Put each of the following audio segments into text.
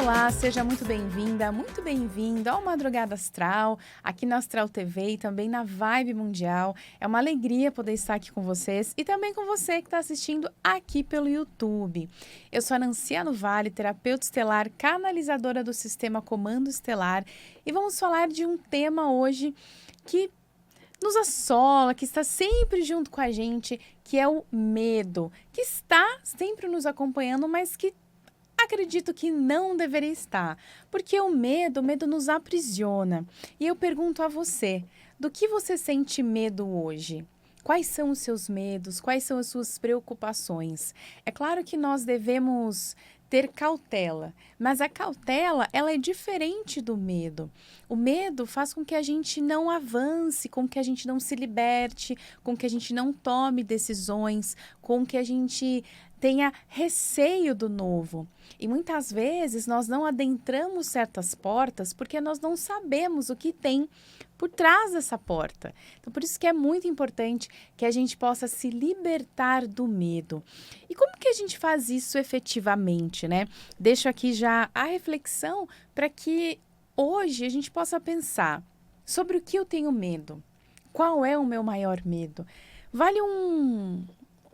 Olá, seja muito bem-vinda, muito bem-vindo ao Madrugada Astral, aqui na Astral TV e também na Vibe Mundial. É uma alegria poder estar aqui com vocês e também com você que está assistindo aqui pelo YouTube. Eu sou a Nanciano Vale, terapeuta estelar, canalizadora do Sistema Comando Estelar, e vamos falar de um tema hoje que nos assola, que está sempre junto com a gente, que é o medo, que está sempre nos acompanhando, mas que acredito que não deveria estar, porque o medo nos aprisiona. E eu pergunto a você, do que você sente medo hoje? Quais são os seus medos? Quais são as suas preocupações? É claro que nós devemos ter cautela, mas a cautela, ela é diferente do medo. O medo faz com que a gente não avance, com que a gente não se liberte, com que a gente não tome decisões, com que a gente tenha receio do novo. E muitas vezes nós não adentramos certas portas porque nós não sabemos o que tem por trás dessa porta. Então, por isso que é muito importante que a gente possa se libertar do medo. E como que a gente faz isso efetivamente, né? Deixo aqui já a reflexão para que hoje a gente possa pensar sobre o que eu tenho medo. Qual é o meu maior medo? Vale um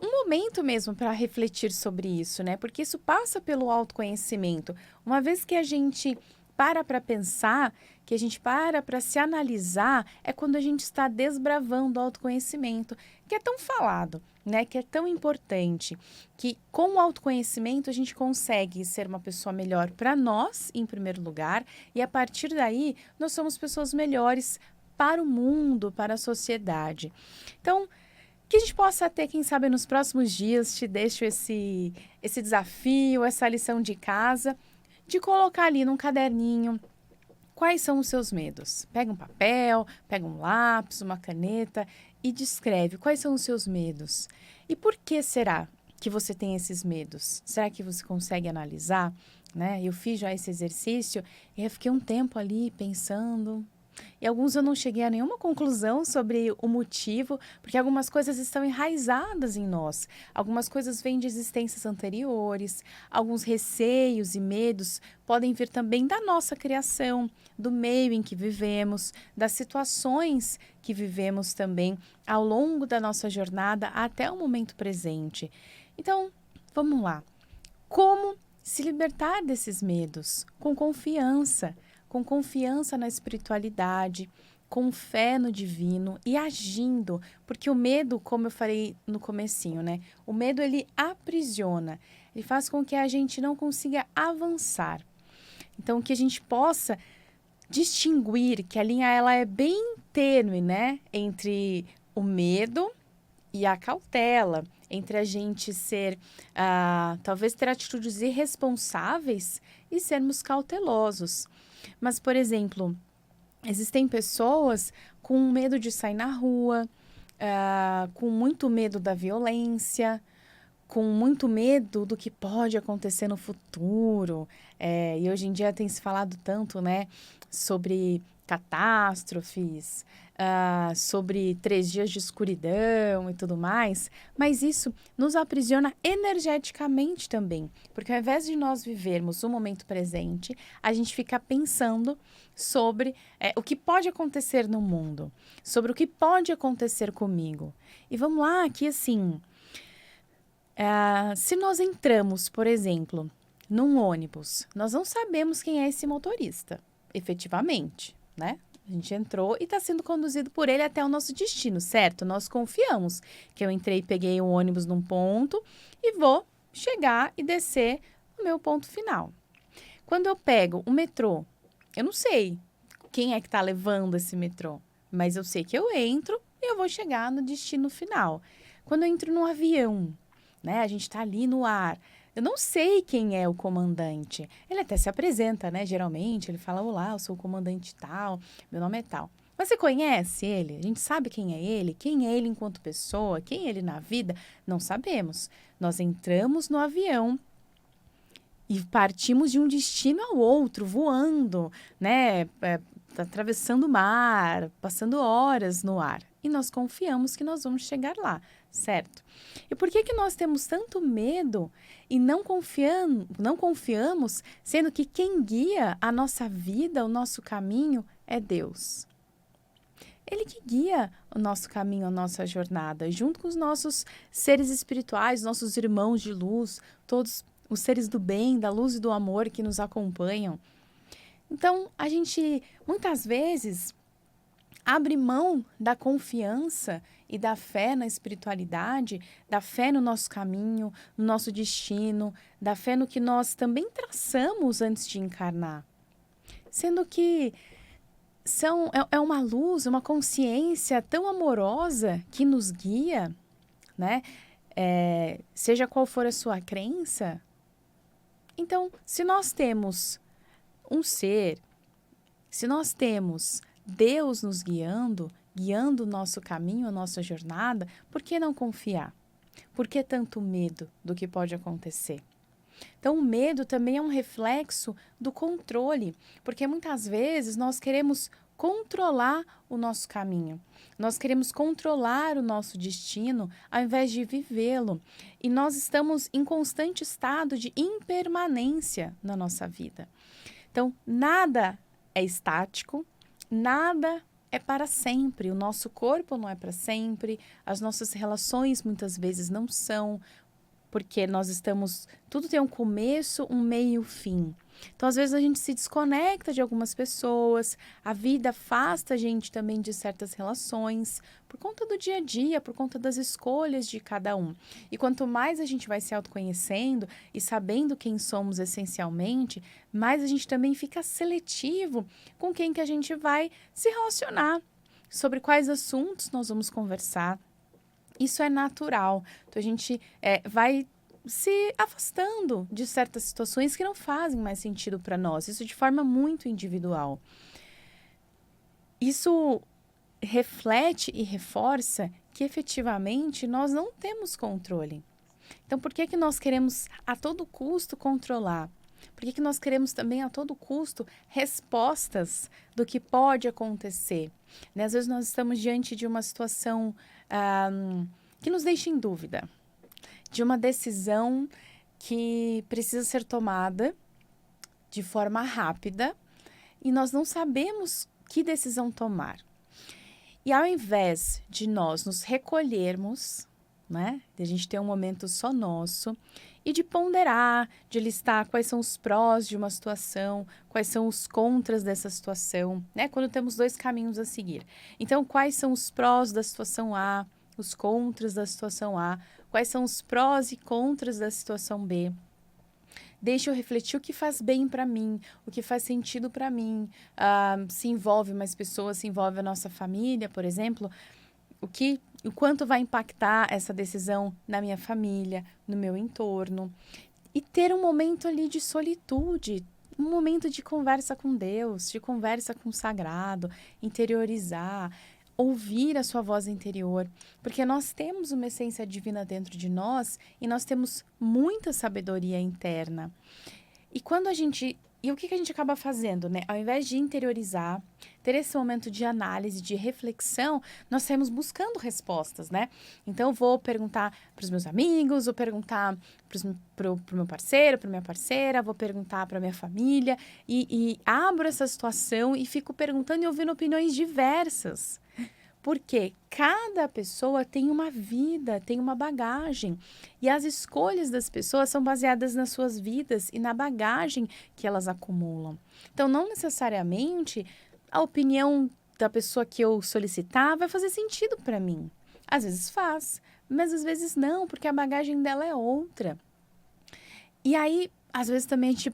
momento mesmo para refletir sobre isso, né? Porque isso passa pelo autoconhecimento. Uma vez que a gente para pensar, que a gente para se analisar, é quando a gente está desbravando o autoconhecimento, que é tão falado, né? Que é tão importante, que com o autoconhecimento a gente consegue ser uma pessoa melhor para nós, em primeiro lugar, e a partir daí nós somos pessoas melhores para o mundo, para a sociedade. Então, que a gente possa ter, quem sabe, nos próximos dias, te deixo esse desafio, essa lição de casa, de colocar ali num caderninho quais são os seus medos. Pega um papel, pega um lápis, uma caneta e descreve quais são os seus medos. E por que será que você tem esses medos? Será que você consegue analisar? Né? Eu fiz já esse exercício e eu fiquei um tempo ali pensando. E alguns eu não cheguei a nenhuma conclusão sobre o motivo, porque algumas coisas estão enraizadas em nós. Algumas coisas vêm de existências anteriores, alguns receios e medos podem vir também da nossa criação, do meio em que vivemos, das situações que vivemos também ao longo da nossa jornada até o momento presente. Então, vamos lá. Como se libertar desses medos? Com confiança na espiritualidade, com fé no divino e agindo, porque o medo, como eu falei no comecinho, né? O medo, ele aprisiona, ele faz com que a gente não consiga avançar. Então, que a gente possa distinguir que a linha, ela é bem tênue, né? Entre o medo e a cautela, entre a gente ser, talvez ter atitudes irresponsáveis e sermos cautelosos. Mas, por exemplo, existem pessoas com medo de sair na rua, com muito medo da violência, com muito medo do que pode acontecer no futuro. E hoje em dia tem se falado tanto, né, sobre catástrofes, sobre 3 dias de escuridão e tudo mais, mas isso nos aprisiona energeticamente também, porque ao invés de nós vivermos o momento presente, a gente fica pensando sobre o que pode acontecer no mundo, sobre o que pode acontecer comigo. E vamos lá, que assim, se nós entramos, por exemplo, num ônibus, nós não sabemos quem é esse motorista, efetivamente, né? A gente entrou e está sendo conduzido por ele até o nosso destino, certo? Nós confiamos que eu entrei e peguei um ônibus num ponto e vou chegar e descer no meu ponto final. Quando eu pego o metrô, eu não sei quem é que está levando esse metrô, mas eu sei que eu entro e eu vou chegar no destino final. Quando eu entro num avião, né? A gente está ali no ar. Eu não sei quem é o comandante. Ele até se apresenta, né? Geralmente, ele fala, olá, eu sou o comandante tal, meu nome é tal. Mas você conhece ele? A gente sabe quem é ele? Quem é ele enquanto pessoa? Quem é ele na vida? Não sabemos. Nós entramos no avião e partimos de um destino ao outro, voando, né? Atravessando o mar, passando horas no ar. e nós confiamos que nós vamos chegar lá, certo? E por que que nós temos tanto medo e não confiamos, sendo que quem guia a nossa vida, o nosso caminho é Deus? Ele que guia o nosso caminho, a nossa jornada, junto com os nossos seres espirituais, nossos irmãos de luz, todos os seres do bem, da luz e do amor que nos acompanham. Então, a gente muitas vezes abre mão da confiança e da fé na espiritualidade, da fé no nosso caminho, no nosso destino, da fé no que nós também traçamos antes de encarnar. Sendo que é uma luz, uma consciência tão amorosa que nos guia, né? Seja qual for a sua crença. Então, se nós temos um ser, se nós temos Deus nos guiando o nosso caminho, a nossa jornada, por que não confiar? Por que tanto medo do que pode acontecer? Então, o medo também é um reflexo do controle, porque muitas vezes nós queremos controlar o nosso caminho, nós queremos controlar o nosso destino ao invés de vivê-lo. E nós estamos em constante estado de impermanência na nossa vida. Então, nada é estático, nada é para sempre. O nosso corpo não é para sempre, as nossas relações muitas vezes não são, porque tudo tem um começo, um meio e um fim. Então, às vezes, a gente se desconecta de algumas pessoas, a vida afasta a gente também de certas relações, por conta do dia a dia, por conta das escolhas de cada um. E quanto mais a gente vai se autoconhecendo e sabendo quem somos essencialmente, mais a gente também fica seletivo com quem que a gente vai se relacionar, sobre quais assuntos nós vamos conversar. Isso é natural. Então, a gente vai se afastando de certas situações que não fazem mais sentido para nós. Isso de forma muito individual. Isso reflete e reforça que efetivamente nós não temos controle. Então, por que que nós queremos a todo custo controlar? Por que que nós queremos também a todo custo respostas do que pode acontecer? Né? Às vezes nós estamos diante de uma situação que nos deixa em dúvida, de uma decisão que precisa ser tomada de forma rápida e nós não sabemos que decisão tomar. E ao invés de nós nos recolhermos, né, de a gente ter um momento só nosso e de ponderar, de listar quais são os prós de uma situação, quais são os contras dessa situação, né, quando temos dois caminhos a seguir. Então, quais são os prós da situação A, os contras da situação A, quais são os prós e contras da situação B. Deixa eu refletir o que faz bem para mim, o que faz sentido para mim, se envolve mais pessoas, se envolve a nossa família, por exemplo, o quanto vai impactar essa decisão na minha família, no meu entorno. E ter um momento ali de solitude, um momento de conversa com Deus, de conversa com o sagrado, interiorizar, ouvir a sua voz interior, porque nós temos uma essência divina dentro de nós e nós temos muita sabedoria interna. E o que a gente acaba fazendo, né? Ao invés de interiorizar, ter esse momento de análise, de reflexão, nós saímos buscando respostas, né? Então, eu vou perguntar para os meus amigos, vou perguntar para o meu parceiro, para minha parceira, vou perguntar para minha família e abro essa situação e fico perguntando e ouvindo opiniões diversas. Porque cada pessoa tem uma vida, tem uma bagagem. E as escolhas das pessoas são baseadas nas suas vidas e na bagagem que elas acumulam. Então, não necessariamente a opinião da pessoa que eu solicitar vai fazer sentido para mim. Às vezes faz, mas às vezes não, porque a bagagem dela é outra. E aí, às vezes também a gente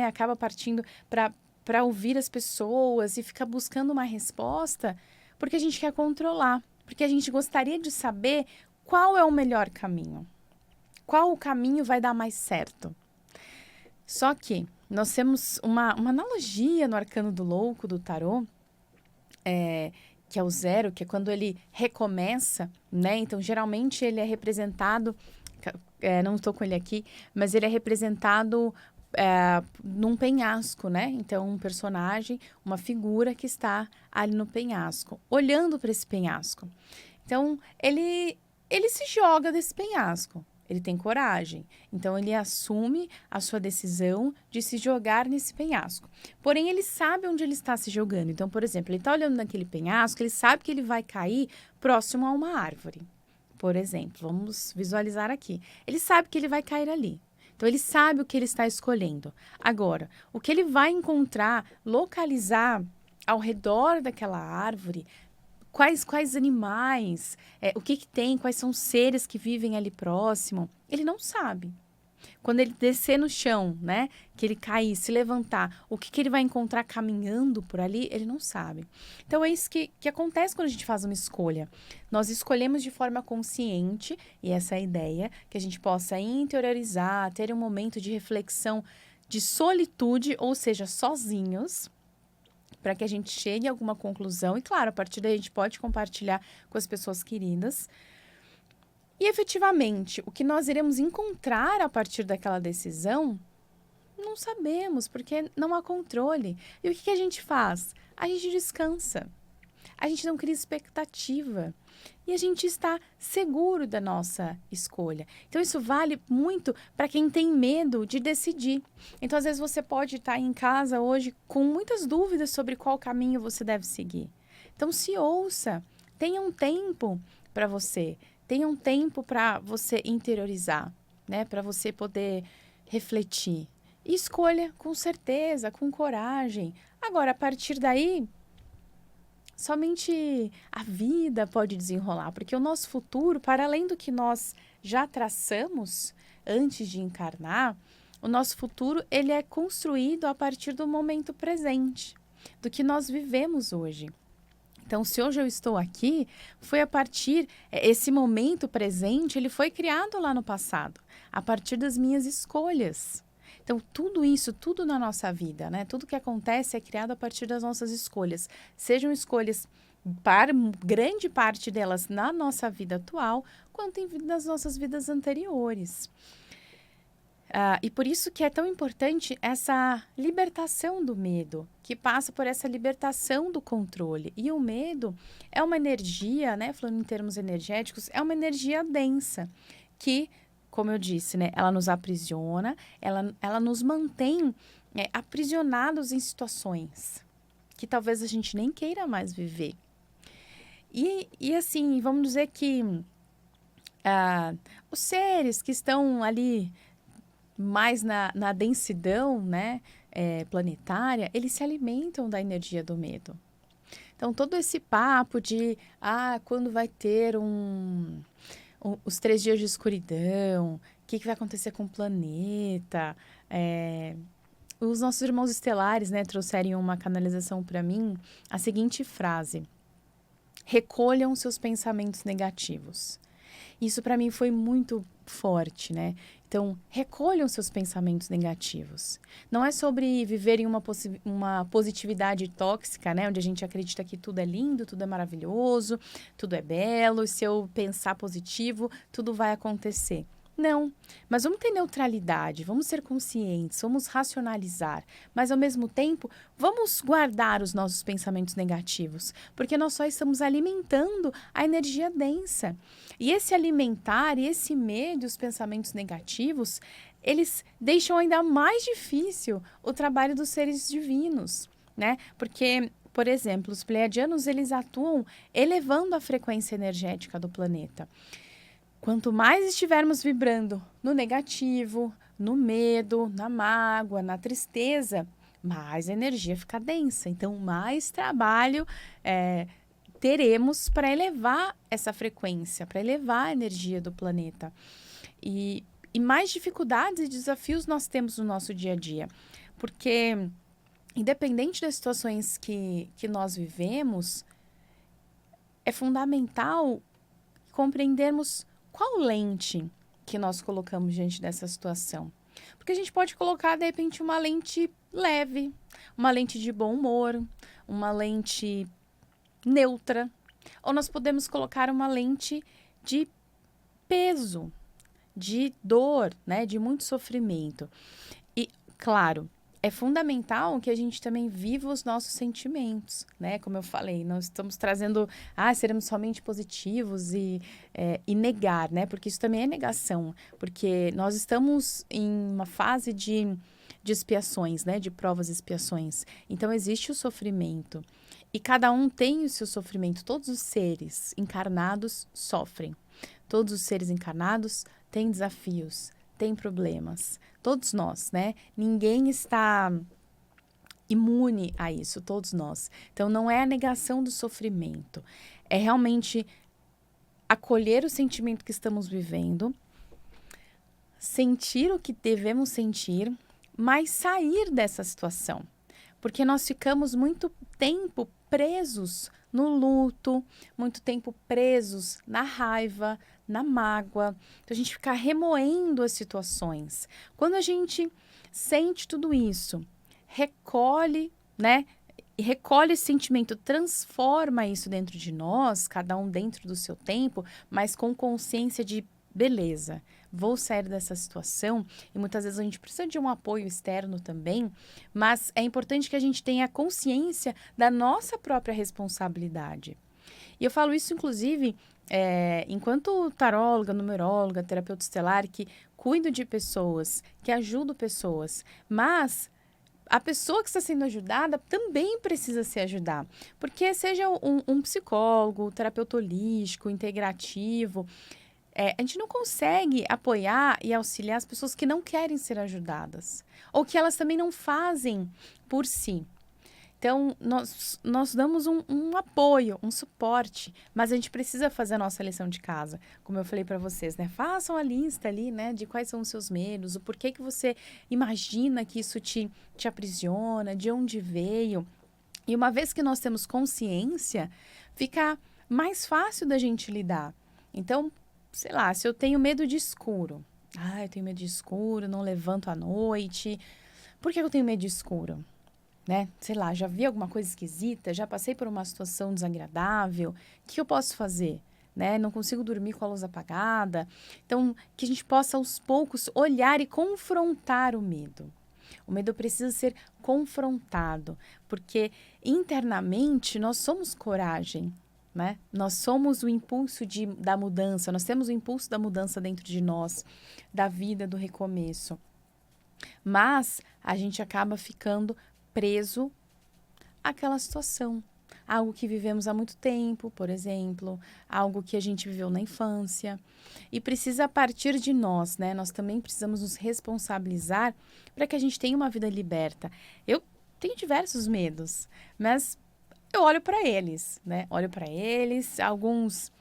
acaba partindo para ouvir as pessoas e ficar buscando uma resposta porque a gente quer controlar, porque a gente gostaria de saber qual é o melhor caminho, qual o caminho vai dar mais certo. Só que nós temos uma analogia no Arcano do Louco, do Tarô, que é o zero, que é quando ele recomeça, né? Então, geralmente ele é representado, não estou com ele aqui, mas ele é representado num penhasco, né? Então, um personagem, uma figura que está ali no penhasco, olhando para esse penhasco. Então, ele se joga desse penhasco. Ele tem coragem. Então, ele assume a sua decisão de se jogar nesse penhasco. Porém, ele sabe onde ele está se jogando. Então, por exemplo, ele está olhando naquele penhasco, ele sabe que ele vai cair próximo a uma árvore. Por exemplo, vamos visualizar aqui. Ele sabe que ele vai cair ali. Então, ele sabe o que ele está escolhendo. Agora, o que ele vai encontrar, localizar ao redor daquela árvore, quais animais, o que tem, quais são os seres que vivem ali próximo, ele não sabe. Quando ele descer no chão, né, que ele cair, se levantar, o que ele vai encontrar caminhando por ali, ele não sabe. Então, é isso que acontece quando a gente faz uma escolha. Nós escolhemos de forma consciente, e essa é a ideia, que a gente possa interiorizar, ter um momento de reflexão, de solitude, ou seja, sozinhos, para que a gente chegue a alguma conclusão. E, claro, a partir daí a gente pode compartilhar com as pessoas queridas. E, efetivamente, o que nós iremos encontrar a partir daquela decisão, não sabemos, porque não há controle. E o que a gente faz? A gente descansa. A gente não cria expectativa. E a gente está seguro da nossa escolha. Então, isso vale muito para quem tem medo de decidir. Então, às vezes, você pode estar em casa hoje com muitas dúvidas sobre qual caminho você deve seguir. Então, se ouça. Tenha um tempo para você. Tenha um tempo para você interiorizar, né? Para você poder refletir. E escolha com certeza, com coragem. Agora, a partir daí, somente a vida pode desenrolar, porque o nosso futuro, para além do que nós já traçamos antes de encarnar, o nosso futuro ele é construído a partir do momento presente, do que nós vivemos hoje. Então, se hoje eu estou aqui, foi a partir, esse momento presente, ele foi criado lá no passado, a partir das minhas escolhas. Então, tudo isso, tudo na nossa vida, né? Tudo que acontece é criado a partir das nossas escolhas. Sejam escolhas, para grande parte delas, na nossa vida atual, quanto nas nossas vidas anteriores. E por isso que é tão importante essa libertação do medo, que passa por essa libertação do controle. E o medo é uma energia, né? Falando em termos energéticos, é uma energia densa, que, como eu disse, né? Ela nos aprisiona, ela nos mantém aprisionados em situações que talvez a gente nem queira mais viver. E assim, vamos dizer que os seres que estão ali mais na densidão, né, planetária, eles se alimentam da energia do medo. Então, todo esse papo de, quando vai ter os 3 dias de escuridão, o que vai acontecer com o planeta, os nossos irmãos estelares, né, trouxeram uma canalização para mim, a seguinte frase: recolham seus pensamentos negativos. Isso para mim foi muito forte, né? Então, recolham seus pensamentos negativos. Não é sobre viver em uma positividade tóxica, né? Onde a gente acredita que tudo é lindo, tudo é maravilhoso, tudo é belo, e se eu pensar positivo, tudo vai acontecer. Não, mas vamos ter neutralidade, vamos ser conscientes, vamos racionalizar, mas ao mesmo tempo, vamos guardar os nossos pensamentos negativos, porque nós só estamos alimentando a energia densa. E esse alimentar e esse medo, os pensamentos negativos, eles deixam ainda mais difícil o trabalho dos seres divinos, né? Porque, por exemplo, os pleiadianos, eles atuam elevando a frequência energética do planeta. Quanto mais estivermos vibrando no negativo, no medo, na mágoa, na tristeza, mais a energia fica densa. Então, mais trabalho teremos para elevar essa frequência, para elevar a energia do planeta. E mais dificuldades e desafios nós temos no nosso dia a dia. Porque, independente das situações que nós vivemos, é fundamental compreendermos qual lente que nós colocamos diante dessa situação. Porque a gente pode colocar, de repente, uma lente leve, uma lente de bom humor, uma lente neutra, ou nós podemos colocar uma lente de peso, de dor, né, de muito sofrimento. E Claro, é fundamental que a gente também viva os nossos sentimentos, né? Como eu falei, nós estamos trazendo, seremos somente positivos e negar, né? Porque isso também é negação, porque nós estamos em uma fase de expiações, né? De provas e expiações. Então, existe o sofrimento. E cada um tem o seu sofrimento. Todos os seres encarnados sofrem. Todos os seres encarnados têm desafios, têm problemas. Todos nós, né? Ninguém está imune a isso, todos nós. Então, não é a negação do sofrimento. É realmente acolher o sentimento que estamos vivendo, sentir o que devemos sentir, mas sair dessa situação. Porque nós ficamos muito tempo presos no luto, muito tempo presos na raiva, na mágoa. Então, a gente fica remoendo as situações. Quando a gente sente tudo isso, recolhe, né? Recolhe esse sentimento, transforma isso dentro de nós, cada um dentro do seu tempo, mas com consciência de beleza, vou sair dessa situação. E muitas vezes a gente precisa de um apoio externo também, mas é importante que a gente tenha consciência da nossa própria responsabilidade. E eu falo isso, inclusive, enquanto taróloga, numeróloga, terapeuta estelar, que cuido de pessoas, que ajudo pessoas, mas a pessoa que está sendo ajudada também precisa se ajudar. Porque seja um psicólogo, terapeuta holístico, integrativo, a gente não consegue apoiar e auxiliar as pessoas que não querem ser ajudadas. Ou que elas também não fazem por si. Então, nós damos um apoio, um suporte, mas a gente precisa fazer a nossa lição de casa. Como eu falei para vocês, né? Façam a lista ali, né? De quais são os seus medos, o porquê que você imagina que isso te aprisiona, de onde veio. E uma vez que nós temos consciência, fica mais fácil da gente lidar. Então, sei lá, se eu tenho medo de escuro. Eu tenho medo de escuro, não levanto à noite. Por que eu tenho medo de escuro? Né? Sei lá, já vi alguma coisa esquisita, já passei por uma situação desagradável. O que eu posso fazer? Né? Não consigo dormir com a luz apagada. Então, que a gente possa aos poucos olhar e confrontar o medo. O medo precisa ser confrontado, porque internamente nós somos coragem. Né? Nós somos o impulso da mudança, nós temos o impulso da mudança dentro de nós, da vida, do recomeço. Mas a gente acaba ficando preso àquela situação. Algo que vivemos há muito tempo, por exemplo, algo que a gente viveu na infância. E precisa partir de nós, né? Nós também precisamos nos responsabilizar para que a gente tenha uma vida liberta. Eu tenho diversos medos, mas eu olho para eles, né? Olho para eles, alguns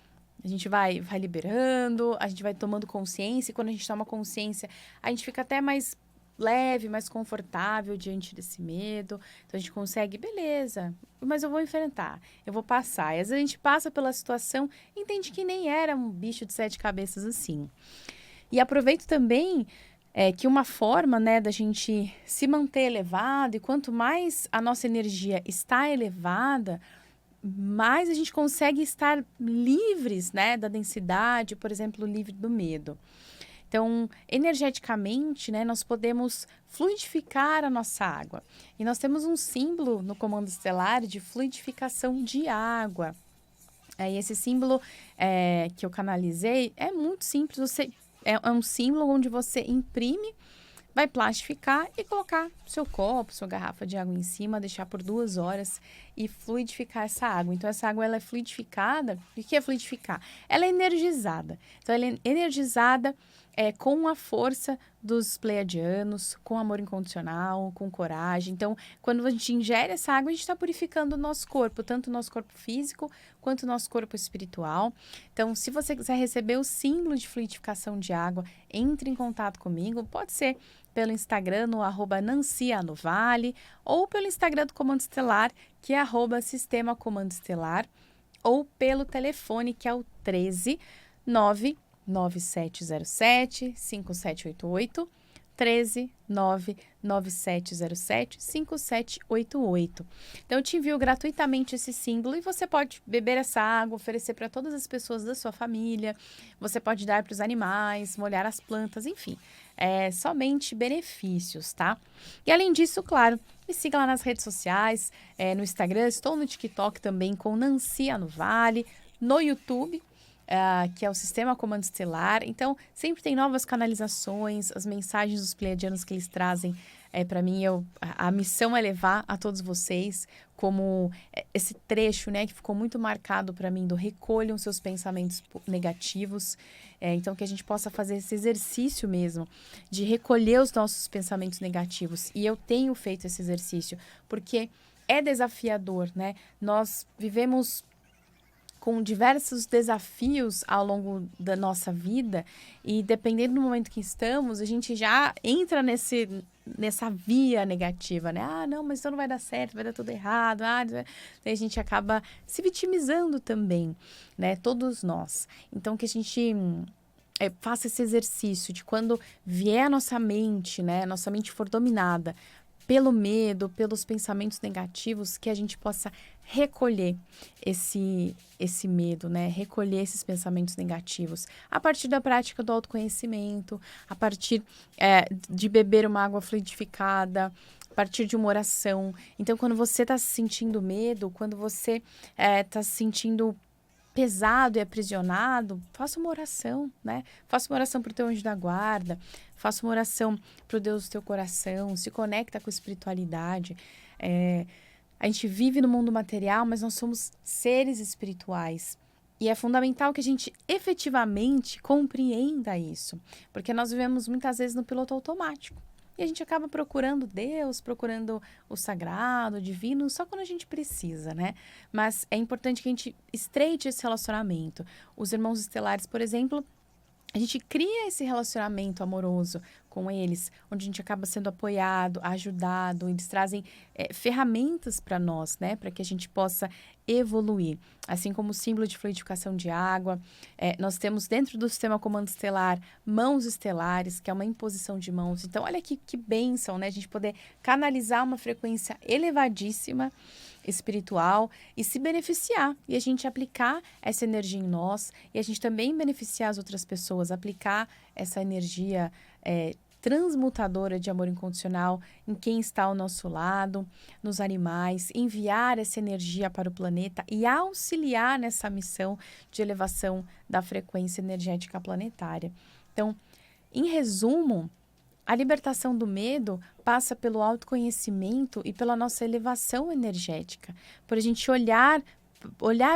a gente vai liberando, a gente vai tomando consciência, e quando a gente toma consciência, a gente fica até mais leve, mais confortável diante desse medo. Então, a gente consegue, beleza, mas eu vou enfrentar, eu vou passar. E às vezes a gente passa pela situação e entende que nem era um bicho de 7 cabeças assim. E aproveito também que uma forma, né, da gente se manter elevado, e quanto mais a nossa energia está elevada, mais a gente consegue estar livres, né, da densidade, por exemplo, livre do medo. Então, energeticamente, né, nós podemos fluidificar a nossa água. E nós temos um símbolo no comando estelar de fluidificação de água. E esse símbolo que eu canalizei é muito simples. É um símbolo onde você imprime, vai plastificar e colocar seu copo, sua garrafa de água em cima, deixar por 2 horas e fluidificar essa água. Então, essa água ela é fluidificada. O que é fluidificar? Ela é energizada. Então, ela é energizada com a força dos pleiadianos, com amor incondicional, com coragem. Então, quando a gente ingere essa água, a gente está purificando o nosso corpo, tanto o nosso corpo físico quanto o nosso corpo espiritual. Então, se você quiser receber o símbolo de fluidificação de água, entre em contato comigo. Pode ser pelo Instagram, no @nancianovale, ou pelo Instagram do Comando Estelar, que é @Sistema Comando Estelar, ou pelo telefone, que é o 13 99707 5788, 13 99707 5788. Então, eu te envio gratuitamente esse símbolo e você pode beber essa água, oferecer para todas as pessoas da sua família, você pode dar para os animais, molhar as plantas, enfim. É somente benefícios, tá? E além disso, claro, me siga lá nas redes sociais, no Instagram, estou no TikTok também com Nancy Anovale, no YouTube, que é o Sistema Comando Estelar. Então, sempre tem novas canalizações, as mensagens dos pleiadianos que eles trazem para mim. A missão é levar a todos vocês como esse trecho, né, que ficou muito marcado para mim, do recolham seus pensamentos negativos. Então, que a gente possa fazer esse exercício mesmo de recolher os nossos pensamentos negativos. E eu tenho feito esse exercício, porque é desafiador, né? Nós vivemos com diversos desafios ao longo da nossa vida e dependendo do momento que estamos, a gente já entra nessa via negativa, né? Ah, não, mas então não vai dar certo, vai dar tudo errado. Daí a gente acaba se vitimizando também, né? Todos nós. Então, que a gente faça esse exercício de quando vier a nossa mente, né? Nossa mente for dominada pelo medo, pelos pensamentos negativos, que a gente possa recolher esse medo, né? Recolher esses pensamentos negativos a partir da prática do autoconhecimento, a partir de beber uma água fluidificada, a partir de uma oração. Então, quando você está se sentindo medo, quando você está se sentindo pesado e aprisionado, faça uma oração, né? Faça uma oração para o teu anjo da guarda, faça uma oração para o Deus do teu coração, se conecta com a espiritualidade. A gente vive no mundo material, mas nós somos seres espirituais. E é fundamental que a gente efetivamente compreenda isso, porque nós vivemos muitas vezes no piloto automático. E a gente acaba procurando Deus, procurando o sagrado, o divino, só quando a gente precisa, né? Mas é importante que a gente estreite esse relacionamento. Os irmãos estelares, por exemplo, a gente cria esse relacionamento amoroso com eles, onde a gente acaba sendo apoiado, ajudado, eles trazem ferramentas para nós, né? Para que a gente possa evoluir. Assim como o símbolo de fluidificação de água, nós temos dentro do sistema comando estelar mãos estelares, que é uma imposição de mãos. Então, olha que bênção, né? A gente poder canalizar uma frequência elevadíssima, espiritual, e se beneficiar, e a gente aplicar essa energia em nós, e a gente também beneficiar as outras pessoas, aplicar essa energia transmutadora de amor incondicional em quem está ao nosso lado, nos animais, enviar essa energia para o planeta e auxiliar nessa missão de elevação da frequência energética planetária. Então, em resumo, a libertação do medo passa pelo autoconhecimento e pela nossa elevação energética, por a gente olhar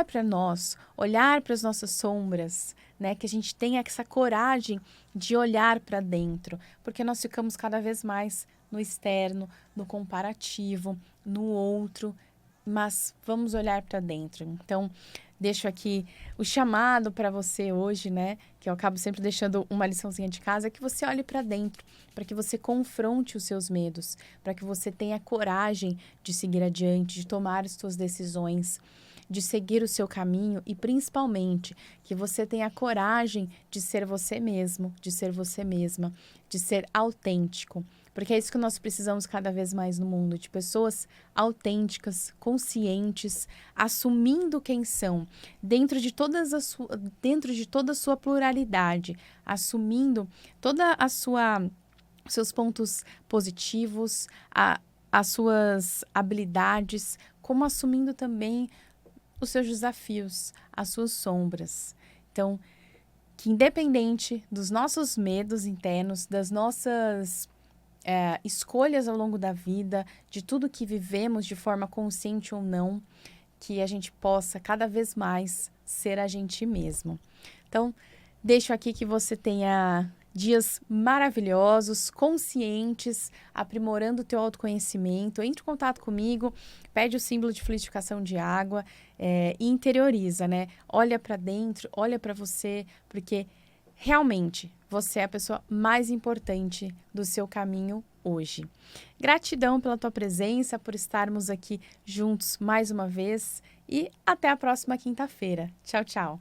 para nós, olhar para as nossas sombras, né? Que a gente tenha essa coragem de olhar para dentro, porque nós ficamos cada vez mais no externo, no comparativo, no outro, mas vamos olhar para dentro. Então, deixo aqui o chamado para você hoje, né? Que eu acabo sempre deixando uma liçãozinha de casa, que você olhe para dentro, para que você confronte os seus medos, para que você tenha coragem de seguir adiante, de tomar as suas decisões, de seguir o seu caminho e, principalmente, que você tenha coragem de ser você mesmo, de ser você mesma, de ser autêntico. Porque é isso que nós precisamos cada vez mais no mundo, de pessoas autênticas, conscientes, assumindo quem são, dentro de toda a sua pluralidade, assumindo toda seus pontos positivos, as suas habilidades, como assumindo também os seus desafios, as suas sombras. Então, que independente dos nossos medos internos, das nossas escolhas ao longo da vida, de tudo que vivemos de forma consciente ou não, que a gente possa cada vez mais ser a gente mesmo. Então, deixo aqui que você tenha dias maravilhosos, conscientes, aprimorando o teu autoconhecimento. Entre em contato comigo, pede o símbolo de fluidificação de água e interioriza, né? Olha para dentro, olha para você, porque realmente você é a pessoa mais importante do seu caminho hoje. Gratidão pela tua presença, por estarmos aqui juntos mais uma vez e até a próxima quinta-feira. Tchau, tchau!